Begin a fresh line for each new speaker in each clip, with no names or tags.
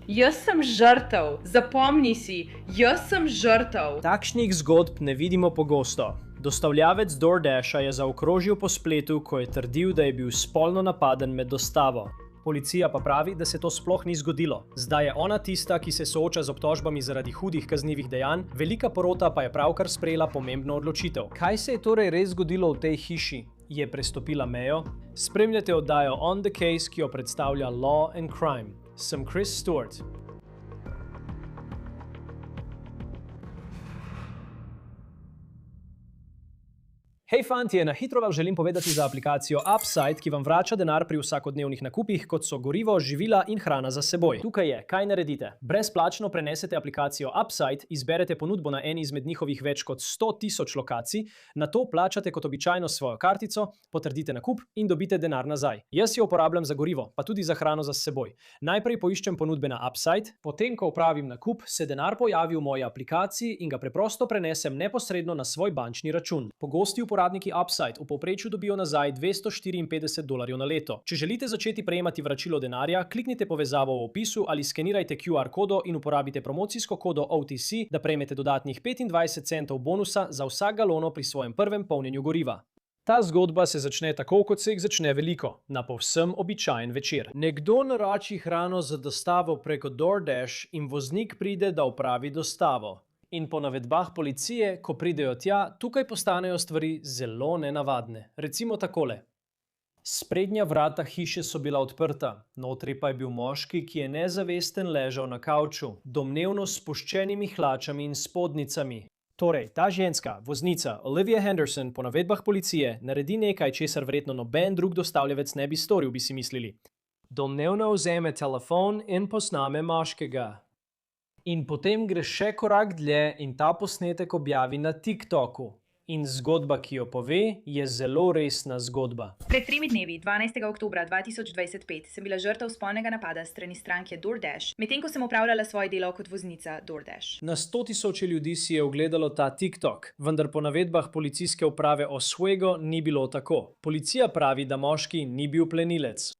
Jaz sem žrtev, zapomni si, jaz sem žrtev.
Takšnih zgodb ne vidimo pogosto. Dostavljavec DoorDasha je zaokrožil po spletu, ko je trdil, da je bil spolno napaden med dostavo. Policija pa pravi, da se to sploh ni zgodilo. Zdaj je ona tista, ki se sooča z obtožbami zaradi hudih kaznivih dejanj, velika porota pa je pravkar sprejela pomembno odločitev. Kaj se je torej res zgodilo v tej hiši? Je prestopila mejo? Spremljate oddajo On the Case, ki jo predstavlja Law and Crime. Sem Chris Stewart. Hej fantje, na hitro vam želim povedati za aplikacijo Upside, ki vam vrača denar pri vsakodnevnih nakupih, kot so gorivo, živila in hrana za seboj. Tukaj je, kaj naredite? Brezplačno prenesete aplikacijo Upside, izberete ponudbo na eni izmed njihovih več kot 100.000 lokacij, nato plačate kot običajno svojo kartico, potrdite nakup in dobite denar nazaj. Jaz jo uporabljam za gorivo, pa tudi za hrano za seboj. Najprej poiščem ponudbe na Upside, potem ko opravim nakup, se denar pojavi v moji aplikaciji in ga preprosto prenesem neposredno na svoj bančni račun. Pogosti uporabniki Upside v povprečju dobijo nazaj $254 na leto. Če želite začeti prejemati vračilo denarja, kliknite povezavo v opisu ali skenirajte QR kodo in uporabite promocijsko kodo OTC, da prejmete dodatnih 25 centov bonusa za vsak galono pri svojem prvem polnjenju goriva. Ta zgodba se začne tako, kot se jih začne veliko, na povsem običajen večer. Nekdo naroči hrano za dostavo preko DoorDash in voznik pride, da opravi dostavo. In po navedbah policije, ko pridejo tja, tukaj postanejo stvari zelo nenavadne. Recimo takole. Sprednja vrata hiše so bila odprta, notri pa je bil moški, ki je nezavesten ležal na kavču, domnevno s spuščenimi hlačami in spodnicami. Torej, ta ženska, voznica Olivia Henderson, po navedbah policije, naredi nekaj, česar verjetno noben drug dostavljavec ne bi storil, bi si mislili. Domnevno vzame telefon in posname moškega. In potem gre še korak dlje in ta posnetek objavi na TikToku. In zgodba, ki jo pove, je zelo resna zgodba.
Pred 3 dnevi, 12. oktobra 2025, sem bila žrtev spolnega napada strani stranke DoorDash, medtem ko sem opravljala svoje delo kot voznica DoorDash.
Na 100.000 ljudi si je ogledalo ta TikTok, vendar po navedbah policijske uprave Oswego ni bilo tako. Policija pravi, da moški ni bil plenilec.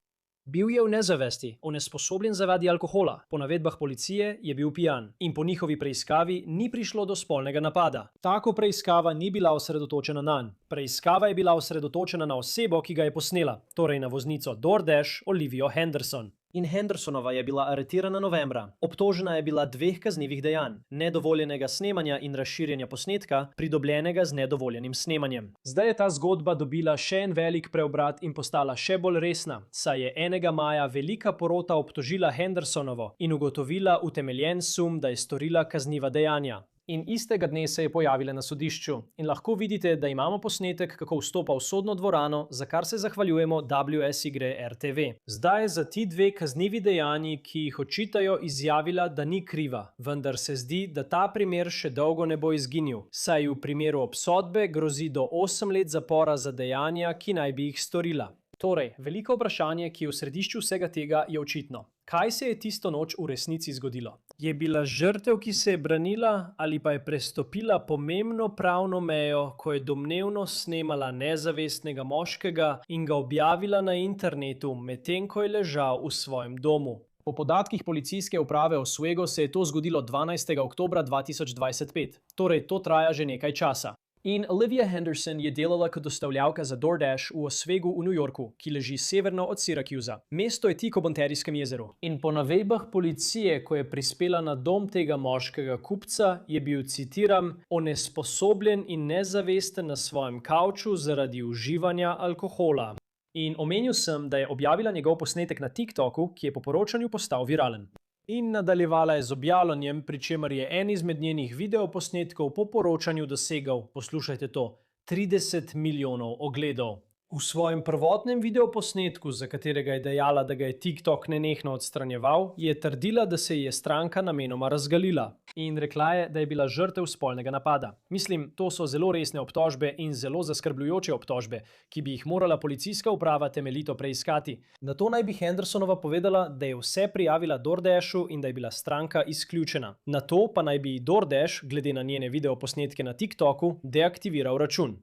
Bil je v nezavesti, onesposobljen zaradi alkohola. Po navedbah policije je bil pijan in po njihovi preiskavi ni prišlo do spolnega napada. Tako preiskava ni bila osredotočena nanj. Preiskava je bila osredotočena na osebo, ki ga je posnela, torej na voznico DoorDash Olivio Henderson. In Hendersonova je bila aretirana novembra. Obtožena je bila 2 kaznivih dejanj: nedovoljenega snemanja in razširjanja posnetka, pridobljenega z nedovoljenim snemanjem. Zdaj je ta zgodba dobila še en velik preobrat in postala še bolj resna, saj je 1. maja velika porota obtožila Hendersonovo in ugotovila utemeljen sum, da je storila kazniva dejanja. In istega dne se je pojavila na sodišču. In lahko vidite, da imamo posnetek, kako vstopa v sodno dvorano, za kar se zahvaljujemo WSY-RTV. Zdaj je za ti 2 kaznivi dejanji, ki jih očitajo, izjavila, da ni kriva. Vendar se zdi, da ta primer še dolgo ne bo izginil, saj v primeru obsodbe grozi do 8 let zapora za dejanja, ki naj bi jih storila. Torej, veliko vprašanje, ki je v središču vsega tega, je očitno. Kaj se je tisto noč v resnici zgodilo? Je bila žrtev, ki se je branila, ali pa je prestopila pomembno pravno mejo, ko je domnevno snemala nezavestnega moškega in ga objavila na internetu, medtem ko je ležal v svojem domu? Po podatkih policijske uprave Oswego se je to zgodilo 12. oktobra 2025. Torej, to traja že nekaj časa. In Olivia Henderson je delala kot dostavljavka za DoorDash v Oswegu v New Yorku, ki leži severno od Syracusa. Mesto je tik ob Ontarijskem jezeru. In po navedbah policije, ko je prispela na dom tega moškega kupca, je bil, citiram, onesposobljen in nezavesten na svojem kavču zaradi uživanja alkohola. In omenil sem, da je objavila njegov posnetek na TikToku, ki je po poročanju postal viralen. In nadaljevala je z objavljanjem, pri čemer je en izmed njenih videoposnetkov po poročanju dosegal, poslušajte to, 30 milijonov ogledov. V svojem prvotnem videoposnetku, za katerega je dejala, da ga je TikTok nenehno odstranjeval, je trdila, da se je stranka namenoma razgalila. In rekla je, da je bila žrtev spolnega napada. Mislim, to so zelo resne obtožbe in zelo zaskrbljujoče obtožbe, ki bi jih morala policijska uprava temeljito preiskati. Nato naj bi Hendersonova povedala, da je vse prijavila DoorDashu in da je bila stranka izključena. Nato pa naj bi DoorDash, glede na njene videoposnetke na TikToku, deaktiviral račun.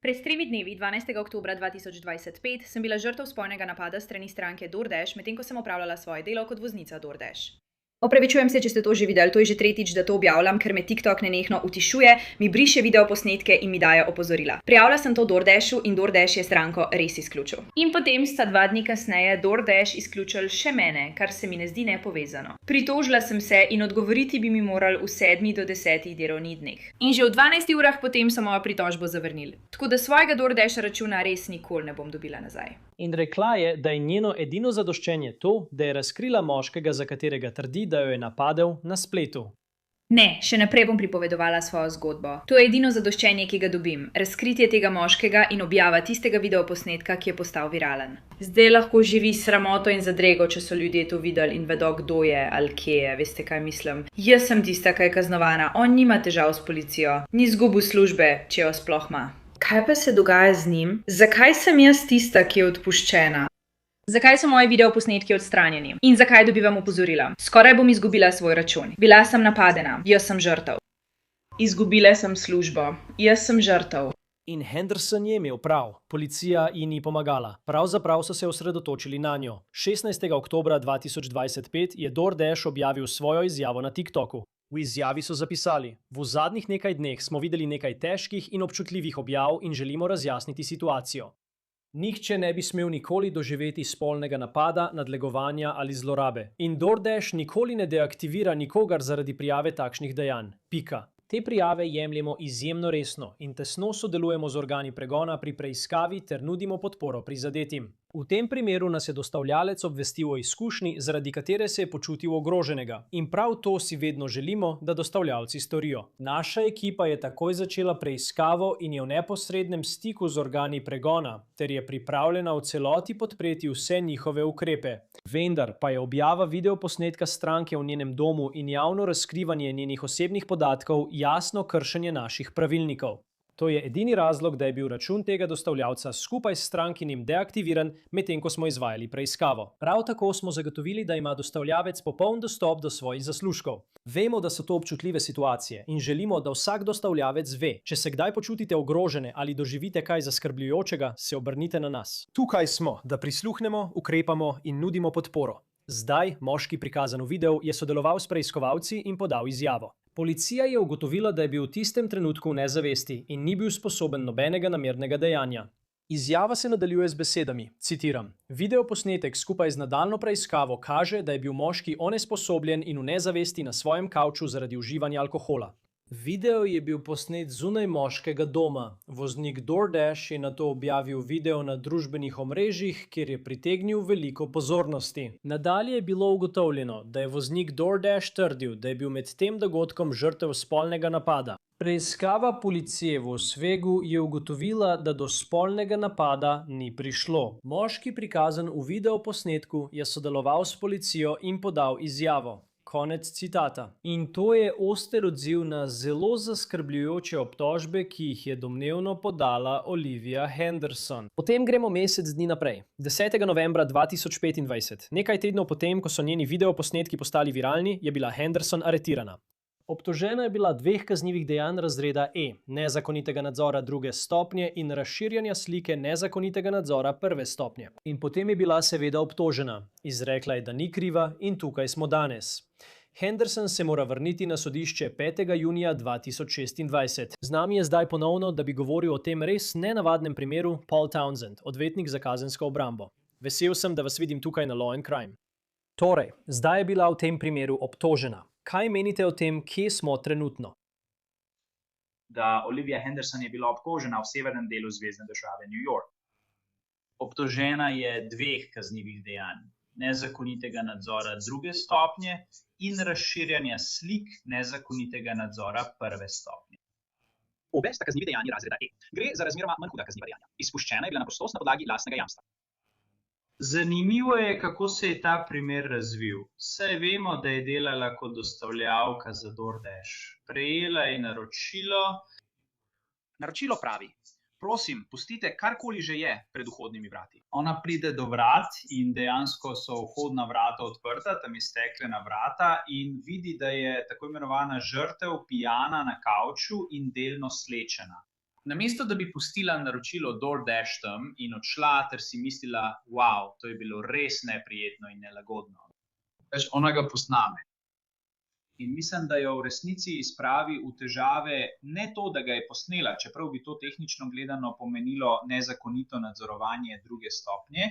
Pred 3 dnevi, 12. oktobra 2025, sem bila žrtev spolnega napada strani stranke DoorDash, medtem ko sem opravljala svoje delo kot voznica DoorDash. Opravičujem se, če ste to že videli, to je že tretjič, da to objavljam, ker me TikTok nenehno utišuje, mi briše videoposnetke in mi daje opozorila. Prijavila sem to DoorDashu in DoorDash je stranko res izključil. In potem sta 2 dni kasneje DoorDash izključil še mene, kar se mi ne zdi nepovezano. Pritožila sem se in odgovoriti bi mi moral v 7 do 10 delovnih dneh. In že v 12 urah potem so mojo pritožbo zavrnili. Tako da svojega DoorDash računa res nikoli ne bom dobila nazaj.
In rekla je, da je njeno edino zadoščenje to, da je razkrila moškega, za katerega trdi, da jo je napadel na spletu.
Ne, še naprej bom pripovedovala svojo zgodbo. To je edino zadoščenje, ki ga dobim. Razkritje tega moškega in objava tistega videoposnetka, ki je postal viralen. Zdaj lahko živi s sramoto in zadrego, če so ljudje to videli in vedo, kdo je ali kje je, veste, kaj mislim. Jaz sem tista, ki je kaznovana, on nima težav s policijo. Ni izgubil službe, če jo sploh ima. Kaj pa se dogaja z njim? Zakaj sem jaz tista, ki je odpuščena? Zakaj so moji videoposnetki odstranjeni? In zakaj dobivam opozorila? Skoraj bom izgubila svoj račun. Bila sem napadena, jaz sem žrtev. Izgubila sem službo, jaz sem žrtev.
In Henderson je imel prav, policija ji ni pomagala. Pravzaprav so se osredotočili na njo. 16. oktobra 2025 je DoorDash objavil svojo izjavo na TikToku. V izjavi so zapisali: v zadnjih nekaj dneh smo videli nekaj težkih in občutljivih objav in želimo razjasniti situacijo. Nihče ne bi smel nikoli doživeti spolnega napada, nadlegovanja ali zlorabe. In DoorDash nikoli ne deaktivira nikogar zaradi prijave takšnih dejanj. Pika. Te prijave jemljemo izjemno resno in tesno sodelujemo z organi pregona pri preiskavi ter nudimo podporo prizadetim. V tem primeru nas je dostavljalec obvestil o izkušnji, zaradi katere se je počutil ogroženega. In prav to si vedno želimo, da dostavljalci storijo. Naša ekipa je takoj začela preiskavo in je v neposrednem stiku z organi pregona, ter je pripravljena v celoti podpreti vse njihove ukrepe. Vendar pa je objava videoposnetka stranke v njenem domu in javno razkrivanje njenih osebnih podatkov jasno kršenje naših pravilnikov. To je edini razlog, da je bil račun tega dostavljalca skupaj s strankinim deaktiviran, medtem ko smo izvajali preiskavo. Prav tako smo zagotovili, da ima dostavljavec popoln dostop do svojih zaslužkov. Vemo, da so to občutljive situacije in želimo, da vsak dostavljavec ve. Če se kdaj počutite ogrožene ali doživite kaj zaskrbljujočega, se obrnite na nas. Tukaj smo, da prisluhnemo, ukrepamo in nudimo podporo. Zdaj, moški prikazan v videu je sodeloval s preiskovalci in podal izjavo. Policija je ugotovila, da je bil v tistem trenutku v nezavesti in ni bil sposoben nobenega namernega dejanja. Izjava se nadaljuje z besedami, citiram: videoposnetek skupaj z nadaljnjo preiskavo kaže, da je bil moški onesposobljen in v nezavesti na svojem kavču zaradi uživanja alkohola. Video je bil posnet zunaj moškega doma. Voznik DoorDash je nato objavil video na družbenih omrežjih, kjer je pritegnil veliko pozornosti. Nadalje je bilo ugotovljeno, da je voznik DoorDash trdil, da je bil med tem dogodkom žrtev spolnega napada. Preiskava policije v Oswegu je ugotovila, da do spolnega napada ni prišlo. Moški prikazan v videoposnetku je sodeloval s policijo in podal izjavo. Konec citata. In to je oster odziv na zelo zaskrbljujoče obtožbe, ki jih je domnevno podala Olivia Henderson. Potem gremo mesec dni naprej. 10. novembra 2025, nekaj tednov potem, ko so njeni videoposnetki postali viralni, je bila Henderson aretirana. Obtožena je bila 2 kaznivih dejanj razreda E, nezakonitega nadzora 2. stopnje in razširjanja slike nezakonitega nadzora 1. stopnje. In potem je bila seveda obtožena. Izrekla je, da ni kriva in tukaj smo danes. Henderson se mora vrniti na sodišče 5. junija 2026. Z nami je zdaj ponovno, da bi govoril o tem res nenavadnem primeru, Paul Townsend, odvetnik za kazensko obrambo. Vesel sem, da vas vidim tukaj na Law and Crime. Torej, zdaj je bila v tem primeru obtožena. Kaj menite o tem, kje smo trenutno?
Da Olivia Henderson je bila obtožena v severnem delu zvezne države New York. Obtožena je 2 kaznivih dejanj: nezakonitega nadzora 2. stopnje in razširjanja slik nezakonitega nadzora 1. stopnje. Obe sta kaznivi dejanji razreda E. Gre za razmeroma manj huda kazniva dejanja. Izpuščena je bila na prostost na podlagi lastnega jamstva. Zanimivo je, kako se je ta primer razvil. Saj vemo, da je delala kot dostavljavka za DoorDash. Prejela je naročilo. Naročilo pravi: prosim, pustite karkoli že je pred vhodnimi vrati. Ona pride do vrat in dejansko so vhodna vrata odprta, tam je steklena vrata in vidi, da je tako imenovana žrtev pijana na kavču in delno slečena. Namesto, da bi pustila naročilo DoorDash tam in odšla ter si mislila: wow, to je bilo res neprijetno in nelagodno. Ona ga posname. In mislim, da jo v resnici spravi v težave ne to, da ga je posnela, čeprav bi to tehnično gledano pomenilo nezakonito nadzorovanje druge stopnje.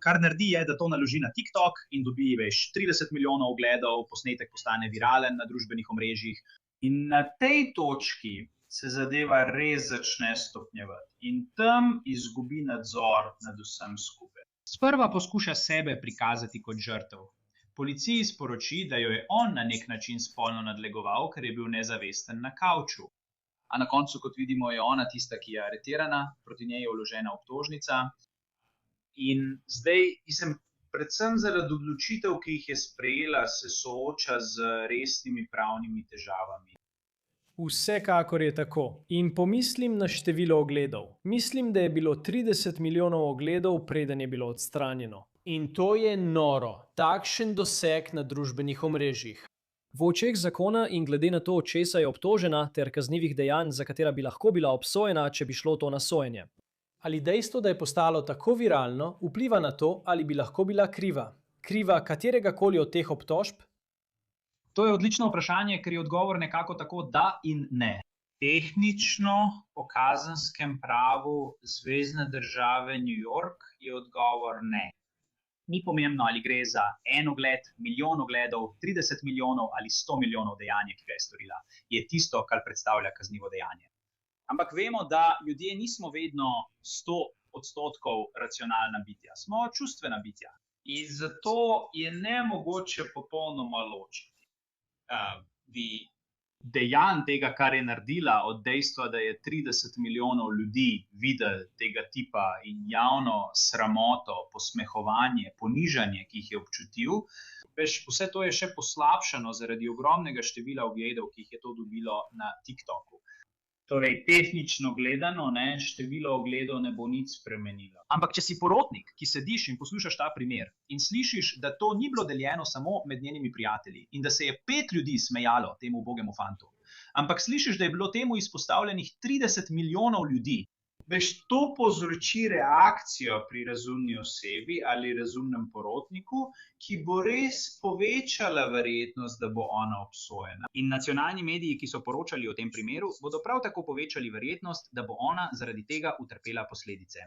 Kar naredi je, da to naloži na TikTok in dobi 30 milijonov ogledov, posnetek postane viralen na družbenih omrežjih. In na tej točki se zadeva res začne stopnjevati in tam izgubi nadzor nad vsem skupaj. Sprva poskuša sebe prikazati kot žrtev. Policiji sporoči, da jo je on na nek način spolno nadlegoval, ker je bil nezavesten na kavču. A na koncu, kot vidimo, je ona tista, ki je aretirana, proti njej je vložena obtožnica. In zdaj, predvsem zaradi odločitev, ki jih je sprejela, se sooča z resnimi pravnimi težavami.
Vsekakor je tako. In pomislim na število ogledov. Mislim, da je bilo 30 milijonov ogledov, preden je bilo odstranjeno. In to je noro, takšen doseg na družbenih omrežjih. V očeh zakona in glede na to, česa je obtožena, ter kaznivih dejanj, za katera bi lahko bila obsojena, če bi šlo to na sojenje. Ali dejstvo, da je postalo tako viralno, vpliva na to, ali bi lahko bila kriva? Kriva kateregakoli od teh obtožb?
To je odlično vprašanje, ker je odgovor nekako tako da in ne. Tehnično po kazenskem pravu Zvezne države New York je odgovor ne. Ni pomembno, ali gre za en ogled, milijon ogledov, 30 milijonov ali 100 milijonov dejanja, ki ga je storila. Je tisto, kar predstavlja kaznivo dejanje. Ampak vemo, da ljudje nismo vedno 100% racionalna bitja. Smo čustvena bitja. In zato je nemogoče popolnoma ločiti dejanj tega, kar je naredila, od dejstva, da je 30 milijonov ljudi videli tega tipa in javno sramoto, posmehovanje, ponižanje, ki jih je občutil. Vse to je še poslabšano zaradi ogromnega števila ogledov, ki jih je to dobilo na TikToku. Torej, tehnično gledano, število ogledov ne bo nič spremenilo. Ampak, če si porotnik, ki sediš in poslušaš ta primer in slišiš, da to ni bilo deljeno samo med njenimi prijatelji in da se je 5 ljudi smejalo temu ubogemu fantu, ampak slišiš, da je bilo temu izpostavljenih 30 milijonov ljudi, to povzroči reakcijo pri razumni osebi ali razumnem porotniku, ki bo res povečala verjetnost, da bo ona obsojena. In nacionalni mediji, ki so poročali o tem primeru, bodo prav tako povečali verjetnost, da bo ona zaradi tega utrpela posledice.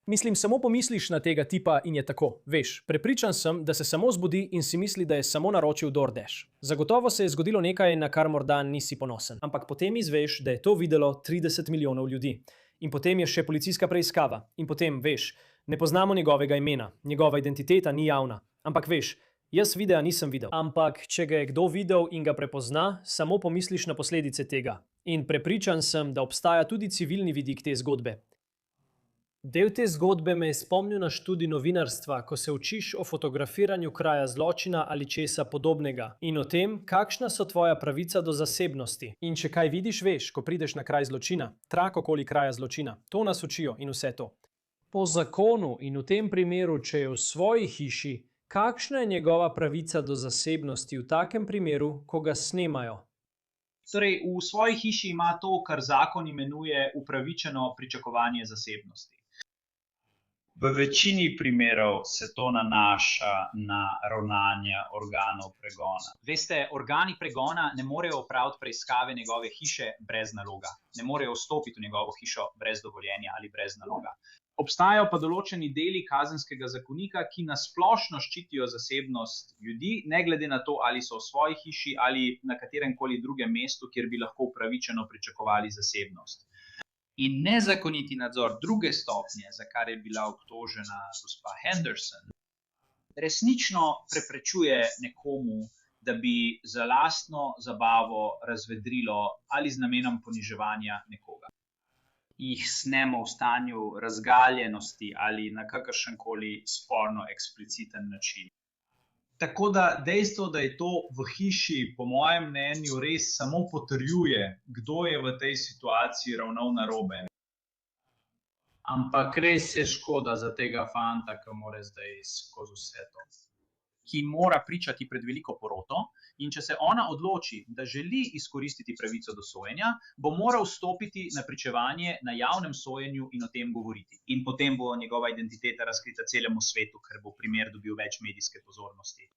Mislim, samo pomisliš na tega tipa in je tako. Veš, prepričan sem, da se samo zbudi in si misli, da je samo naročil DoorDash. Zagotovo se je zgodilo nekaj, na kar morda nisi ponosen. Ampak potem izveš, da je to videlo 30 milijonov ljudi. In potem je še policijska preiskava. In potem, veš, ne poznamo njegovega imena, njegova identiteta ni javna. Ampak veš, jaz videa nisem videl. Ampak, če ga je kdo videl in ga prepozna, samo pomisliš na posledice tega. In prepričan sem, da obstaja tudi civilni vidik te zgodbe. Del te zgodbe me je spomnil na študij novinarstva, ko se učiš o fotografiranju kraja zločina ali česa podobnega in o tem, kakšna so tvoja pravica do zasebnosti. In če kaj vidiš, veš, ko prideš na kraj zločina, trak okoli kraja zločina. To nas učijo in vse to. Po zakonu in v tem primeru, če je v svoji hiši, kakšna je njegova pravica do zasebnosti v takem primeru, ko ga snemajo?
Torej, v svoji hiši ima to, kar zakon imenuje upravičeno pričakovanje zasebnosti. V večini primerov se to nanaša na ravnanja organov pregona. Veste, organi pregona ne morejo opraviti preiskave njegove hiše brez naloga. Ne morejo vstopiti v njegovo hišo brez dovoljenja ali brez naloga. Obstajajo pa določeni deli kazenskega zakonika, ki na splošno ščitijo zasebnost ljudi, ne glede na to, ali so v svoji hiši ali na kateremkoli drugem mestu, kjer bi lahko upravičeno pričakovali zasebnost. In nezakoniti nadzor druge stopnje, za kar je bila obtožena gospa Henderson, resnično preprečuje nekomu, da bi za lastno zabavo razvedrilo ali z namenom poniževanja nekoga. Jih snemo v stanju razgaljenosti ali na kakršenkoli sporno ekspliciten način. Tako da dejstvo, da je to v hiši, po mojem mnenju, res samo potrjuje, kdo je v tej situaciji ravnal narobe. Ampak res je škoda za tega fanta, ki mora zdaj skozi vse to. Ki mora pričati pred veliko poroto in če se ona odloči, da želi izkoristiti pravico do sojenja, bo moral stopiti na pričevanje na javnem sojenju in o tem govoriti. In potem bo njegova identiteta razkrita celemu svetu, ker bo primer dobil več medijske pozornosti.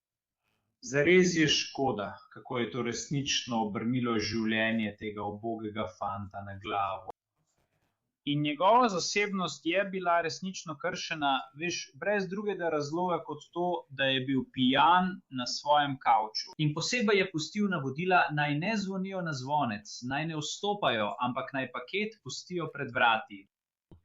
Zares je škoda, kako je to resnično obrnilo življenje tega ubogega fanta na glavo. In njegova zasebnost je bila resnično kršena, veš, brez drugega razloga kot to, da je bil pijan na svojem kavču. In posebej je pustil navodila, naj ne zvonijo na zvonec, naj ne vstopajo, ampak naj paket pustijo pred vrati.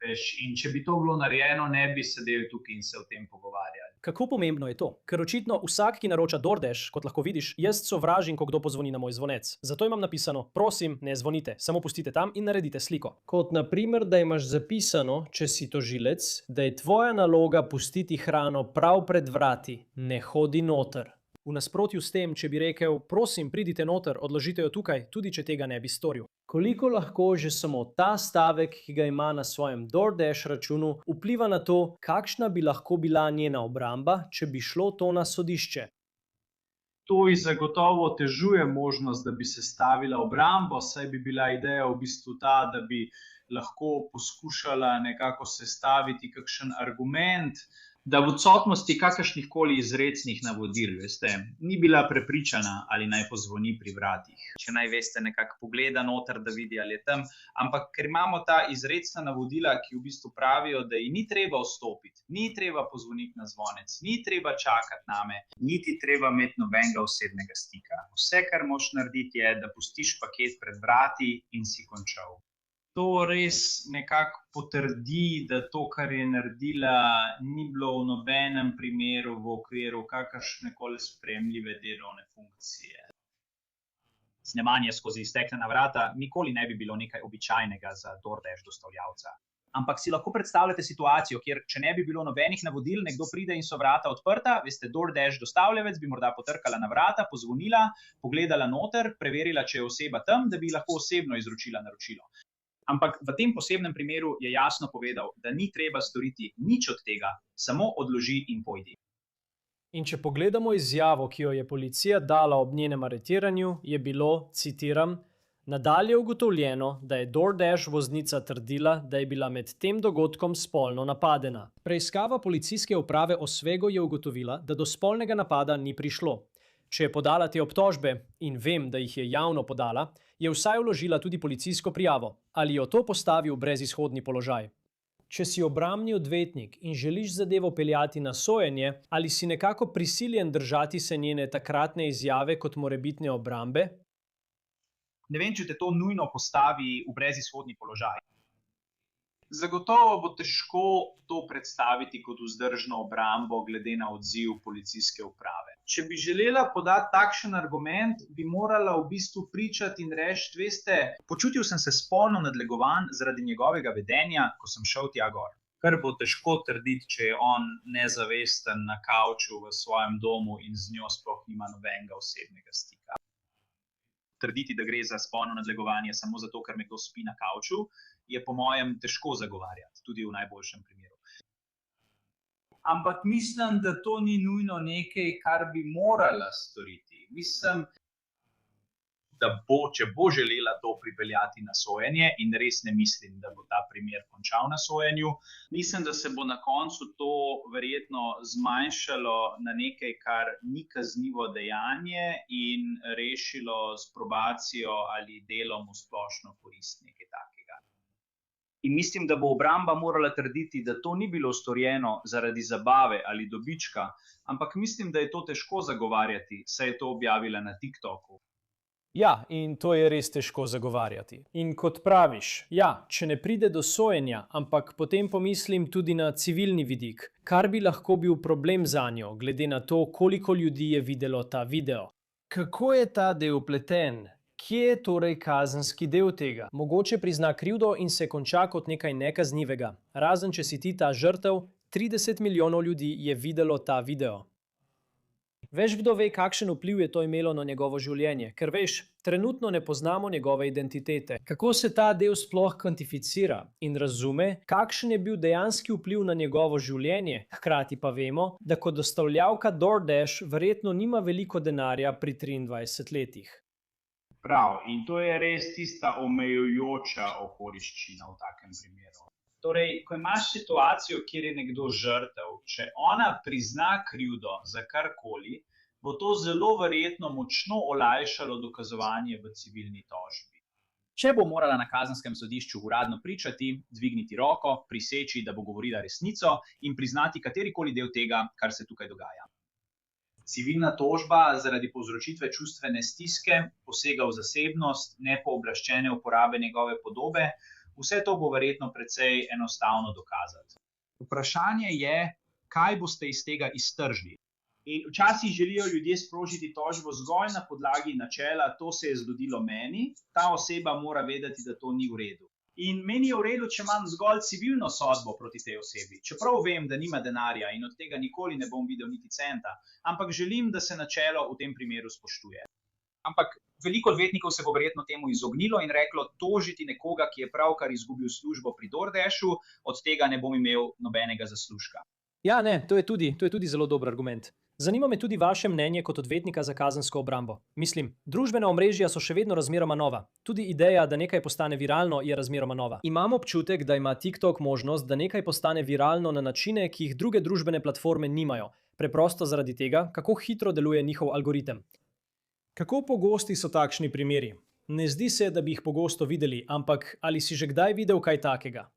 Veš, in če bi to bilo narejeno, ne bi sedeli tukaj in se o tem pogovarjali.
Kako pomembno je to? Ker očitno vsak, ki naroča DoorDash, kot lahko vidiš, jaz sovražim, ko kdo pozvoni na moj zvonec. Zato imam napisano, prosim, ne zvonite, samo pustite tam in naredite sliko. Kot na primer, da imaš zapisano, če si tožilec, da je tvoja naloga pustiti hrano prav pred vrati, ne hodi noter. V nasprotju s tem, če bi rekel, prosim, pridite noter, odložite jo tukaj, tudi če tega ne bi storil. Koliko lahko že samo ta stavek, ki ga ima na svojem DoorDash računu, vpliva na to, kakšna bi lahko bila njena obramba, če bi šlo to na sodišče?
To ji zagotovo otežuje možnost, da bi sestavila obrambo, saj bi bila ideja v bistvu ta, da bi lahko poskušala nekako sestaviti kakšen argument, da v odsotnosti kakršnihkoli izrecnih navodil, veste, ni bila prepričana, ali naj pozvoni pri vratih. Če naj veste, nekako pogleda noter, da vidi, ali je tam, ampak ker imamo ta izrecna navodila, ki v bistvu pravijo, da ji ni treba vstopiti, ni treba pozvoniti na zvonec, ni treba čakati name, niti treba imeti nobenega osebnega stika. Vse, kar moš narediti, je, da pustiš paket pred vrati in si končal. To res nekako potrdi, da to, kar je naredila, ni bilo v nobenem primeru v okviru kakršnekoli sprejemljive delovne funkcije. Snemanje skozi izteknjena vrata nikoli ne bi bilo nekaj običajnega za DoorDash dostavljavca. Ampak si lahko predstavljate situacijo, kjer če ne bi bilo nobenih navodil, nekdo pride in so vrata odprta, veste, DoorDash dostavljavec bi morda potrkala na vrata, pozvonila, pogledala noter, preverila, če je oseba tam, da bi lahko osebno izročila naročilo. Ampak v tem posebnem primeru je jasno povedal, da ni treba storiti nič od tega, samo odloži in pojdi.
In če pogledamo izjavo, ki jo je policija dala ob njenem aretiranju, je bilo, citiram, nadalje ugotovljeno, da je DoorDash voznica trdila, da je bila med tem dogodkom spolno napadena. Preiskava policijske uprave Oswego je ugotovila, da do spolnega napada ni prišlo. Če je podala te obtožbe, in vem, da jih je javno podala, je vsaj vložila tudi policijsko prijavo, ali jo to postavi v brezizhodni položaj. Če si obrambni odvetnik in želiš zadevo peljati na sojenje, ali si nekako prisiljen držati se njene takratne izjave kot morebitne obrambe?
Ne vem, če te to nujno postavi v brezizhodni položaj. Zagotovo bo težko to predstaviti kot vzdržno obrambo glede na odziv policijske uprave. Če bi želela podati takšen argument, bi morala v bistvu pričati in reči, veste, počutil sem se spolno nadlegovan zaradi njegovega vedenja, ko sem šel tja gor. Kar bo težko trditi, če je on nezavesten na kavču v svojem domu in z njo sploh nima nobenega osebnega stika. Trditi, da gre za spolno nadlegovanje samo zato, ker nekdo spi na kavču, je po mojem težko zagovarjati, tudi v najboljšem primeru. Ampak mislim, da to ni nujno nekaj, kar bi morala storiti. Mislim, da bo, če bo želela to pripeljati na sojenje, in res ne mislim, da bo ta primer končal na sojenju, mislim, da se bo na koncu to verjetno zmanjšalo na nekaj, kar ni kaznivo dejanje in rešilo s probacijo ali delom v splošno korist nekaj takega. In mislim, da bo obramba morala trditi, da to ni bilo storjeno zaradi zabave ali dobička, ampak mislim, da je to težko zagovarjati, saj je to objavila na TikToku.
Ja, in to je res težko zagovarjati. In kot praviš, ja, če ne pride do sojenja, ampak potem pomislim tudi na civilni vidik, kar bi lahko bil problem zanjo, glede na to, koliko ljudi je videlo ta video. Kako je ta del vpleten? Kje je torej kazenski del tega? Mogoče prizna krivdo in se konča kot nekaj nekaznivega. Razen če si ti ta žrtev, 30 milijonov ljudi je videlo ta video. Veš, kdo ve, kakšen vpliv je to imelo na njegovo življenje? Ker veš, trenutno ne poznamo njegove identitete. Kako se ta del sploh kvantificira in razume, kakšen je bil dejanski vpliv na njegovo življenje? Hkrati pa vemo, da kot dostavljavka DoorDash verjetno nima veliko denarja pri 23 letih.
Prav, in to je res tista omejujoča okoliščina v takem primeru. Torej, ko imaš situacijo, kjer je nekdo žrtev, če ona prizna krivdo za karkoli, bo to zelo verjetno močno olajšalo dokazovanje v civilni tožbi. Če bo morala na kazenskem sodišču uradno pričati, dvigniti roko, priseči, da bo govorila resnico in priznati katerikoli del tega, kar se tukaj dogaja. Civilna tožba zaradi povzročitve čustvene stiske, posega v zasebnost, nepooblaščene uporabe njegove podobe, vse to bo verjetno precej enostavno dokazati. Vprašanje je, kaj boste iz tega iztržili. In včasih želijo ljudje sprožiti tožbo zgolj na podlagi načela, to se je zgodilo meni, ta oseba mora vedeti, da to ni v redu. In meni je v redu, če imam zgolj civilno sodbo proti tej osebi, čeprav vem, da nima denarja in od tega nikoli ne bom videl niti centa, ampak želim, da se načelo v tem primeru spoštuje. Ampak veliko odvetnikov se bo verjetno temu izognilo in reklo, tožiti nekoga, ki je pravkar izgubil službo pri DoorDashu, od tega ne bom imel nobenega zaslužka.
Ja, ne, to je tudi zelo dober argument. Zanima me tudi vaše mnenje kot odvetnika za kazensko obrambo. Mislim, družbena omrežja so še vedno razmeroma nova. Tudi ideja, da nekaj postane viralno, je razmeroma nova. Imam občutek, da ima TikTok možnost, da nekaj postane viralno na načine, ki jih druge družbene platforme nimajo. Preprosto zaradi tega, kako hitro deluje njihov algoritem. Kako pogosti so takšni primeri? Ne zdi se, da bi jih pogosto videli, ampak ali si že kdaj videl kaj takega?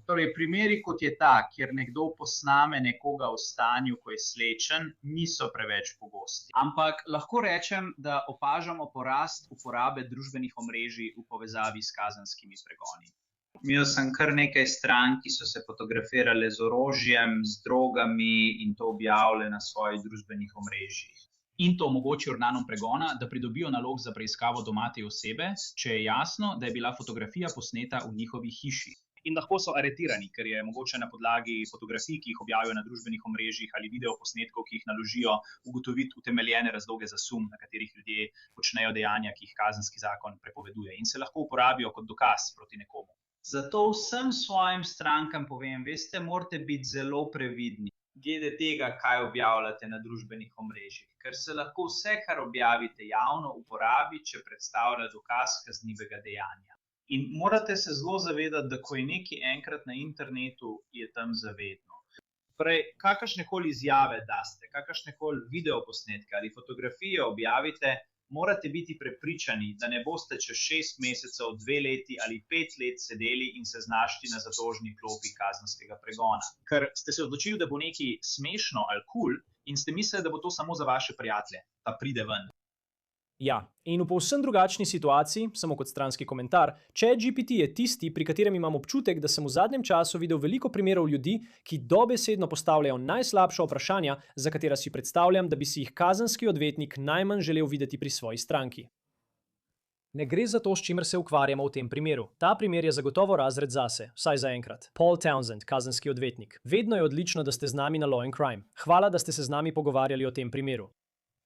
Torej, primeri kot je ta, kjer nekdo posname nekoga v stanju, ko je slečen, niso preveč pogosti. Ampak lahko rečem, da opažamo porast uporabe družbenih omrežij v povezavi s kazenskimi pregoni. Imel sem kar nekaj strank, ki so se fotografirale z orožjem, z drogami in to objavile na svojih družbenih omrežjih. In to omogoči organom pregona, da pridobijo nalog za preiskavo doma te osebe, če je jasno, da je bila fotografija posneta v njihovi hiši. In lahko so aretirani, ker je mogoče na podlagi fotografij, ki jih objavijo na družbenih omrežjih ali videoposnetkov, ki jih naložijo, ugotoviti utemeljene razloge za sum, na katerih ljudje počnejo dejanja, ki jih kazenski zakon prepoveduje in se lahko uporabijo kot dokaz proti nekomu. Zato vsem svojim strankam povem, veste, morate biti zelo previdni glede tega, kaj objavljate na družbenih omrežjih, ker se lahko vse, kar objavite javno, uporabi, če predstavlja dokaz kaznivega dejanja. In morate se zelo zavedati, da ko je nekaj enkrat na internetu, je tam zavedno. Prej, kakršnekoli izjave daste, kakršnekoli videoposnetke ali fotografije objavite, morate biti prepričani, da ne boste čez 6 mesecev, 2 leti ali 5 let sedeli in se znašli na zatožni klopi kazenskega pregona. Ker ste se odločili, da bo nekaj smešno ali kul in ste mislili, da bo to samo za vaše prijatelje, pa pride ven.
Ja, in v povsem drugačni situaciji, samo kot stranski komentar, ChatGPT je tisti, pri katerem imam občutek, da sem v zadnjem času videl veliko primerov ljudi, ki dobesedno postavljajo najslabša vprašanja, za katera si predstavljam, da bi si jih kazenski odvetnik najmanj želel videti pri svoji stranki. Ne gre za to, s čimer se ukvarjamo v tem primeru. Ta primer je zagotovo razred zase, vsaj zaenkrat. Paul Townsend, kazenski odvetnik. Vedno je odlično, da ste z nami na Law & Crime. Hvala, da ste se z nami pogovarjali o tem primeru.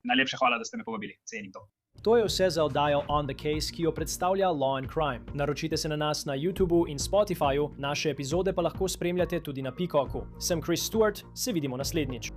Najlepša hvala, da ste me povabili. Cenim to.
To je vse za oddajo On the Case, ki jo predstavlja Law & Crime. Naročite se na nas na YouTubeu in Spotifyju, naše epizode pa lahko spremljate tudi na Peacocku. Sem Chris Stewart, se vidimo naslednjič.